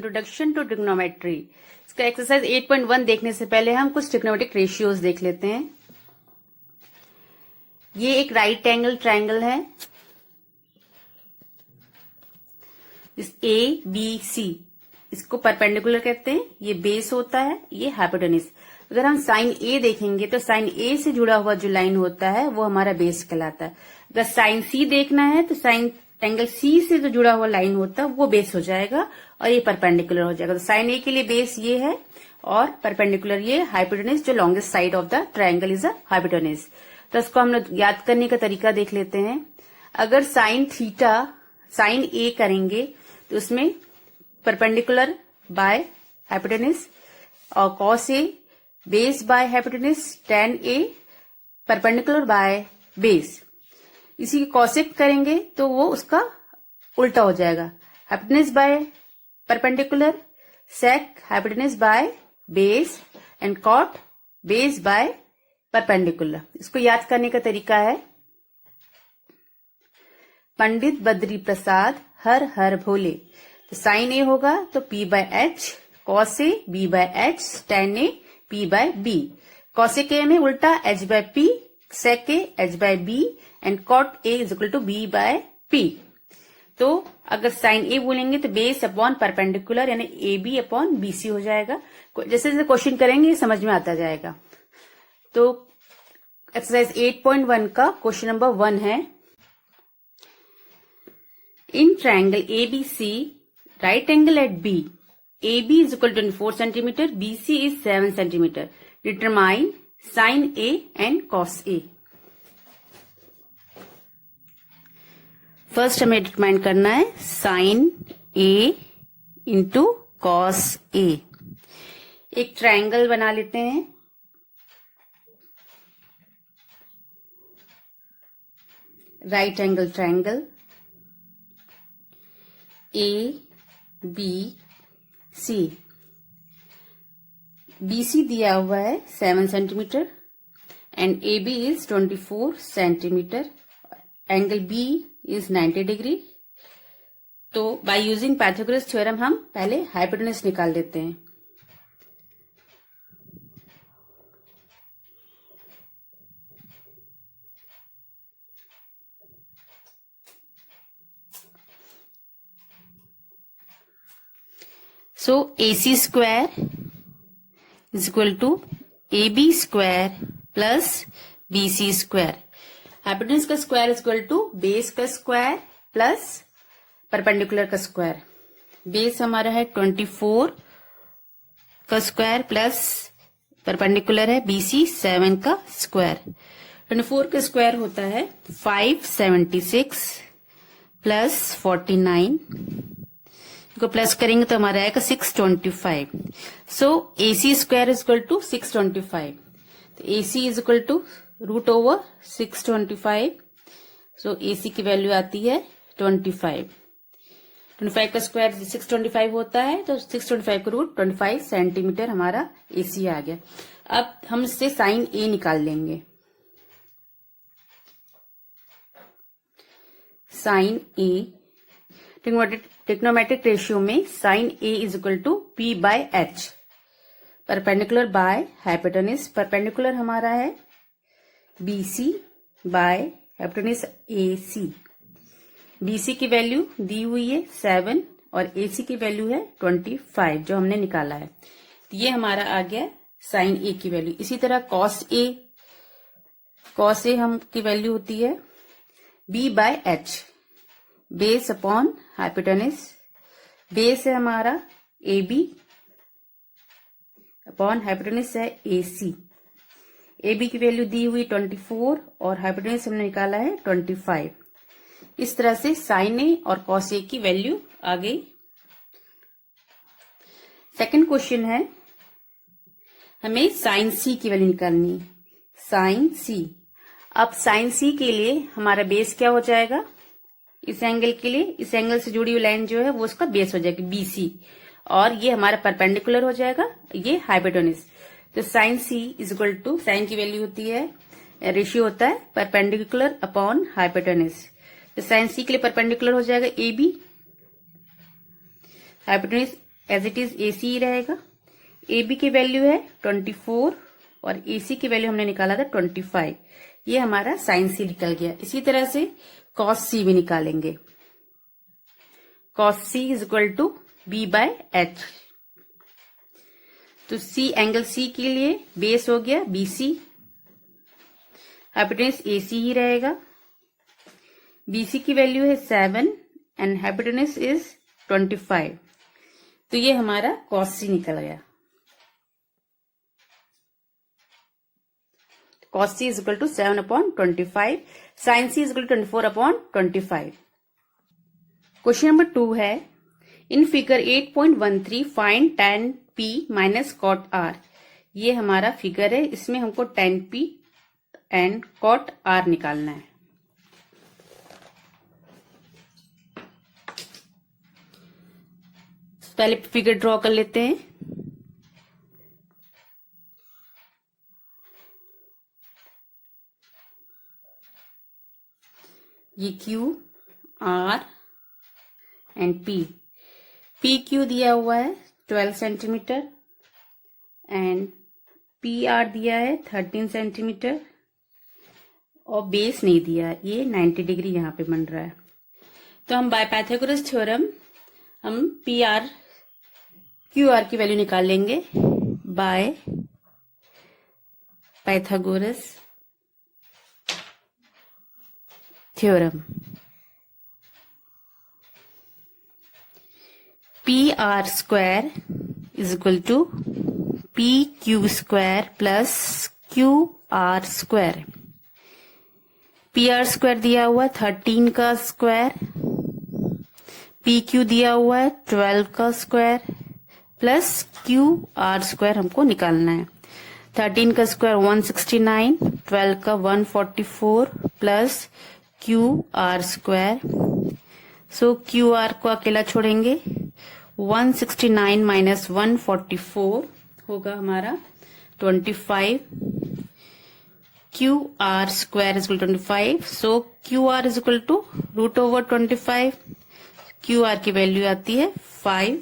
Introduction to trigonometry. इसका exercise 8.1 देखने से पहले हम कुछ ट्रिग्नोमेट्रिक रेशियोज देख लेते हैं। ये एक राइट एंगल ट्रायंगल है। इस ए बी सी इसको परपेंडिकुलर कहते हैं। ये बेस होता है, ये हाइपोटेन्यूज। अगर हम साइन ए देखेंगे तो साइन ए से जुड़ा हुआ जो लाइन होता है वो हमारा बेस कहलाता है। अगर साइन सी देखना है तो साइन एंगल सी से जो जुड़ा हुआ लाइन होता है वो बेस हो जाएगा और ये परपेंडिकुलर हो जाएगा। तो साइन ए के लिए बेस ये है और परपेंडिकुलर ये हाइपोटेन्यूज, जो longest side of the triangle is a hypotenuse. तो इसको हम लोग याद करने का तरीका देख लेते हैं। अगर साइन थीटा साइन ए करेंगे तो उसमें परपेंडिकुलर बाय हाइपोटेन्यूज और cos A base by hypotenuse, tan A perpendicular by base. इसी की कॉसेक करेंगे तो वो उसका उल्टा हो जाएगा, hypotenuse by perpendicular, sec hypotenuse by base and cot base by perpendicular. इसको याद करने का तरीका है, पंडित बद्री प्रसाद हर हर भोले। तो साइन ए होगा तो P by H, cos A B by H, tan A P by B. Cosec A में उल्टा H by P, sec A H by B and cot A is equal to B by P। तो अगर sine A बोलेंगे तो base upon perpendicular यानी AB upon BC हो जाएगा। जैसे जैसे क्वेश्चन करेंगे समझ में आता जाएगा। तो एक्सरसाइज 8.1 का क्वेश्चन नंबर 1 है, in triangle ABC right angle at B, AB is equal to 24 centimeter, BC is 7 centimeter. Determine sin A and cos A. First हमें डिटरमाइन करना है sin A into cos A। एक triangle बना लेते हैं। Right angle triangle A B C। BC दिया हुआ है 7 centimetre and AB is 24 centimetre. Angle B is 90 degree. तो बाय यूजिंग पाइथागोरस थ्योरम हम पहले हाइपोटेन्यूज निकाल लेते हैं। So AC square is equal to AB square plus BC square। Hypotenuse का square is equal to base का square plus perpendicular का square. Base हमारा है 24 का स्क्वायर प्लस परपेंडिकुलर है BC 7 का स्क्वायर। 24 का स्क्वायर होता है 576 प्लस 49 को प्लस करेंगे तो हमारा आएगा 625। So AC square is equal to 625। तो AC is equal to root over 625। So AC की वैल्यू आती है 25। 25 का स्क्वायर 625 होता है तो 625 का रूट 25 सेंटीमीटर हमारा AC आ गया। अब हम इससे साइन A निकाल लेंगे। साइन A ट्रिग्नोमेट्रिक रेशियो में sine A is equal to P by H, perpendicular by hypotenuse. Perpendicular हमारा है BC by hypotenuse AC। BC की वैल्यू दी हुई है 7 और AC की वैल्यू है 25 जो हमने निकाला है। तो ये हमारा आ गया साइन A की वैल्यू। इसी तरह cos A हम की वैल्यू होती है B by H, base upon hypotenuse. Base है हमारा AB अपॉन हाइपोटेन्यूज है AC। AB की वैल्यू दी हुई 24 और हाइपोटेन्यूज हमने निकाला है 25। इस तरह से साइन A और cos A की वैल्यू आ गई। सेकंड क्वेश्चन है, हमें साइन C की वैल्यू निकालनी है। साइन C, अब साइन C के लिए हमारा बेस क्या हो जाएगा? इस एंगल के लिए इस एंगल से जुड़ी हुई लाइन जो है वो उसका बेस हो जाएगी BC और ये हमारा परपेंडिकुलर हो जाएगा, ये हाइपोटेन्यूज। तो sine C is equal to, sine की वैल्यू होती है, रेशियो होता है परपेंडिकुलर अपॉन हाइपोटेन्यूज। तो साइन C के लिए परपेंडिकुलर हो जाएगा AB, hypotenuse as it is AC ही रहेगा। AB की वैल्यू है 24 और AC की वैल्यू हमने निकाला था 25। ये हमारा साइन C निकल गया। इसी तरह से कॉस C भी निकालेंगे। Cos C is equal to B/H। तो C एंगल C के लिए बेस हो गया BC, हाइपोटेन्यूज AC ही रहेगा। BC की वैल्यू है 7 एंड हाइपोटेन्यूज इज 25। तो ये हमारा cos C निकल गया। cos C is equal to 7/25, sin C is equal to 24/25। Question number 2 है, in figure 8.13 find tan P minus cot R। ये हमारा फिगर है, इसमें हमको tan P and cot R निकालना है। पहले फिगर ड्रॉ कर लेते हैं। ये Q R and P Q दिया हुआ है 12 सेंटीमीटर एंड PR दिया है 13 सेंटीमीटर और बेस नहीं दिया, ये 90 डिग्री यहाँ पे बन रहा है। तो हम बाय पाइथागोरस थ्योरम हम PR QR की वैल्यू निकाल लेंगे by Pythagoras theorem. PR square is equal to PQ square plus QR square. PR square दिया हुआ है 13 का स्क्वायर, PQ दिया हुआ है 12 का स्क्वायर प्लस QR स्क्वायर हमको निकालना है। 13 का स्क्वायर 169, 12 का 144 प्लस QR स्क्वायर। सो QR को अकेला छोड़ेंगे, 169 माइनस 144 होगा हमारा 25। QR square is equal to 25। So QR is equal to √25। QR की वैल्यू आती है 5।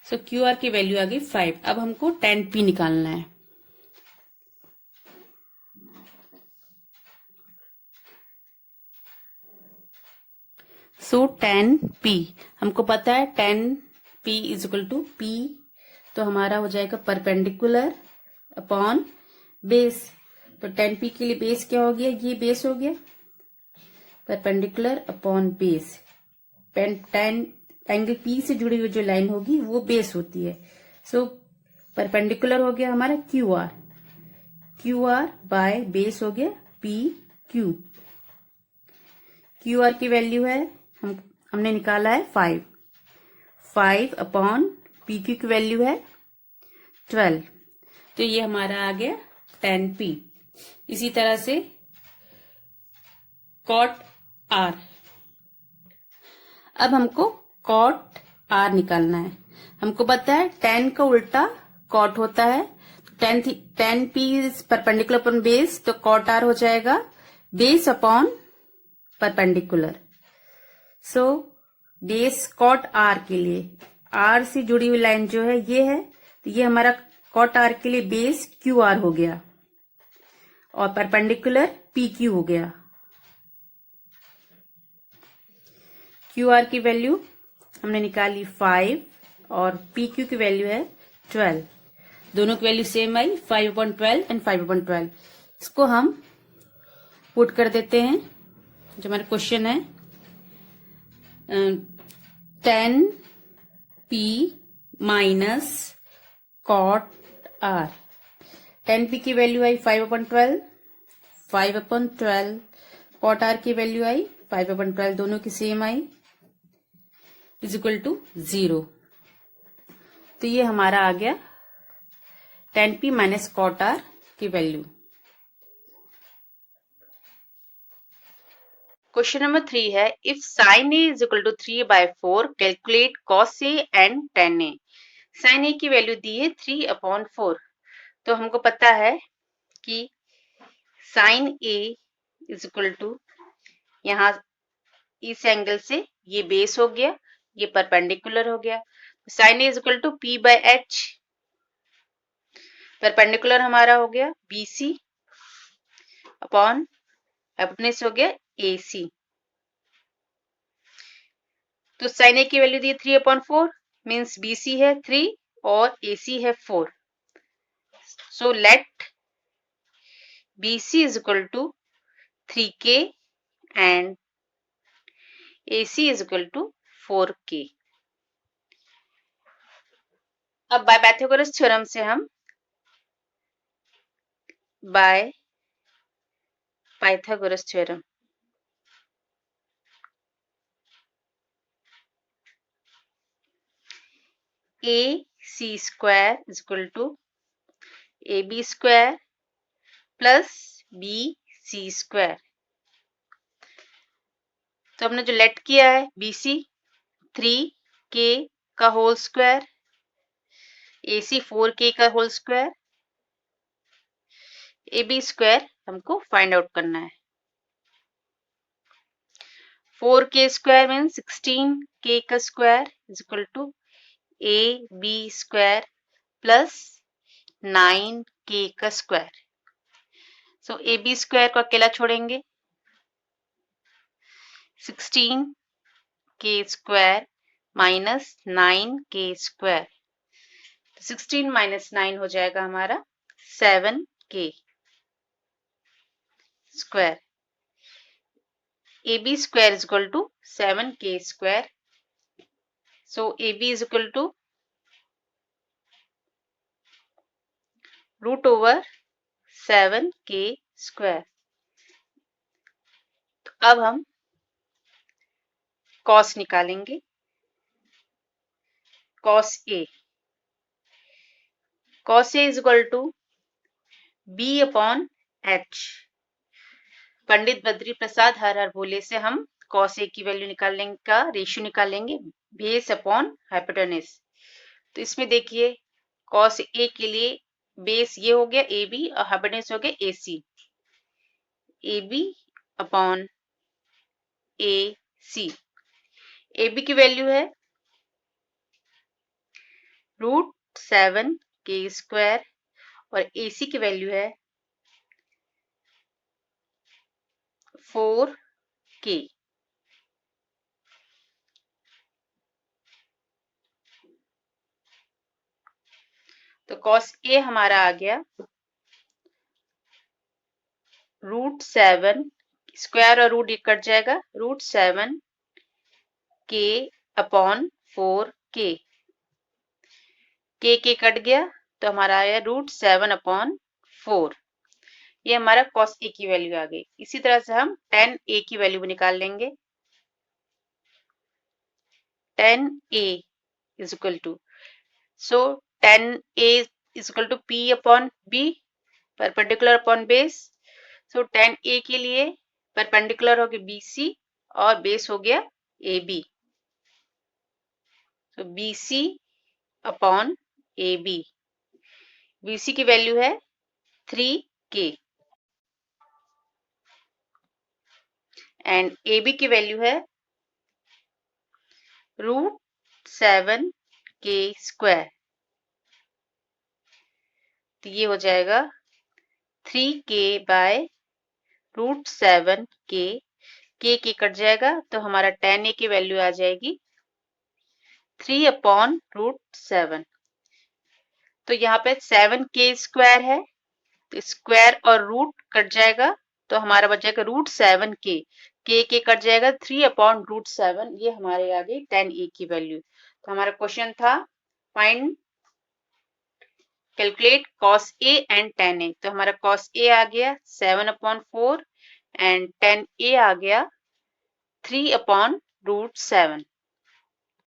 सो QR की वैल्यू आ गई 5। अब हमको tan P निकालना है। सो tan P हमको पता है tan P is equal to P, तो हमारा हो जाएगा परपेंडिकुलर अपॉन बेस। तो tan P के लिए बेस क्या हो गया, ये बेस हो गया, perpendicular upon base. tan angle P से जुड़ी हुई जो लाइन होगी वो बेस होती है। सो परपेंडिकुलर हो गया हमारा QR बाय बेस हो गया PQ। QR की वैल्यू है हमने निकाला है 5 अपॉन PQ की वैल्यू है 12। तो ये हमारा आ गया tan P। इसी तरह से cot R। अब हमको cot R निकालना है। हमको पता है tan का उल्टा cot होता है। tan P is perpendicular upon base, तो cot R हो जाएगा base upon perpendicular. So base cot R के लिए R से जुड़ी हुई लाइन जो है ये है, तो ये हमारा cot R के लिए बेस QR हो गया और परपेंडिकुलर PQ हो गया। QR की वैल्यू हमने निकाली 5 और PQ की वैल्यू है 12। दोनों की वैल्यू सेम आई, 5/12 एंड 5/12। इसको हम पुट कर देते हैं। जो हमारा क्वेश्चन है, tan P minus cot R। tan P की वैल्यू आई 5/12, 5/12 cot R की वैल्यू आई 5/12, दोनों की सेम आई, इज इक्वल टू 0। तो ये हमारा आ गया tan P minus cot R की वैल्यू। क्वेश्चन नंबर 3 है, if sin A is equal to 3/4 calculate cos A and tan A। sin A की वैल्यू दी है 3/4। तो हमको पता है कि sin A is equal to, यहाँ इस एंगल से ये बेस हो गया, ये परपेंडिकुलर हो गया, sine A is equal to P by H, perpendicular हमारा हो गया बी सी अपॉन हाइपोटेन्यूज हो गया ए सी। तो साइन ए की वैल्यू दी 3/4 मीन्स बी सी है 3 और ए सी है 4। So let B C is equal to 3k and A C is equal to 4k। अब बाय पाइथागोरस थ्योरम से हम by Pythagoras theorem A C square is equal to A B square plus B C square. तो हमने जो late किया है B C 3k का whole square, ए C 4k का whole square, A B square हमको फाइंड आउट करना है। 4k स्क्वायर मीन 16k का square is equal to A B square plus 9k का square. So A B square को अकेला छोड़ेंगे, 16k square minus 9k square, 16 minus 9 हो जाएगा हमारा 7k square. A B square is equal to 7k square. So A B is equal to root over 7k square. तो अब हम cos निकालेंगे, cos A is equal to B upon H. Pandit Badri Prasad Har Har Bhole से हम cos A की value निकालने का ratio निकालेंगे बेस अपॉन हाइपोटेन्यूज। तो इसमें देखिए कॉस ए के लिए बेस ये हो गया ए बी और हाइपोटेन्यूज हो गया A C. A B upon A C, A B की वैल्यू है √7k स्क्वायर और ए सी की वैल्यू है 4k। तो कॉस ए हमारा आ गया √7 स्क्वायर और रूट ये कट जाएगा, √7k अपॉन 4k, के कट गया तो हमारा आया √7 अपॉन 4। ये हमारा कॉस ए की वैल्यू आ गई। इसी तरह से हम tan ए की वैल्यू भी निकाल लेंगे। tan A is equal to tan A is equal to p upon b, perpendicular upon base. So tan A के लिए परपेंडिकुलर हो गया BC और बेस हो गया AB। तो BC अपॉन AB, BC की वैल्यू है 3k एंड AB की वैल्यू है √7k स्क्वायर। तो ये हो जाएगा 3k बाय √7k, के कट जाएगा तो हमारा tan ए की वैल्यू आ जाएगी 3 अपॉन √7। तो यहाँ पे 7k स्क्वायर है तो स्क्वायर और रूट कट जाएगा तो हमारा बच जाएगा √7k, के कट जाएगा 3 अपॉन √7। ये हमारे आ गई tan ए की वैल्यू। तो हमारा क्वेश्चन था find calculate cos A and tan A। तो हमारा cos A आ गया 7/4 एंड tan A आ गया 3/√7।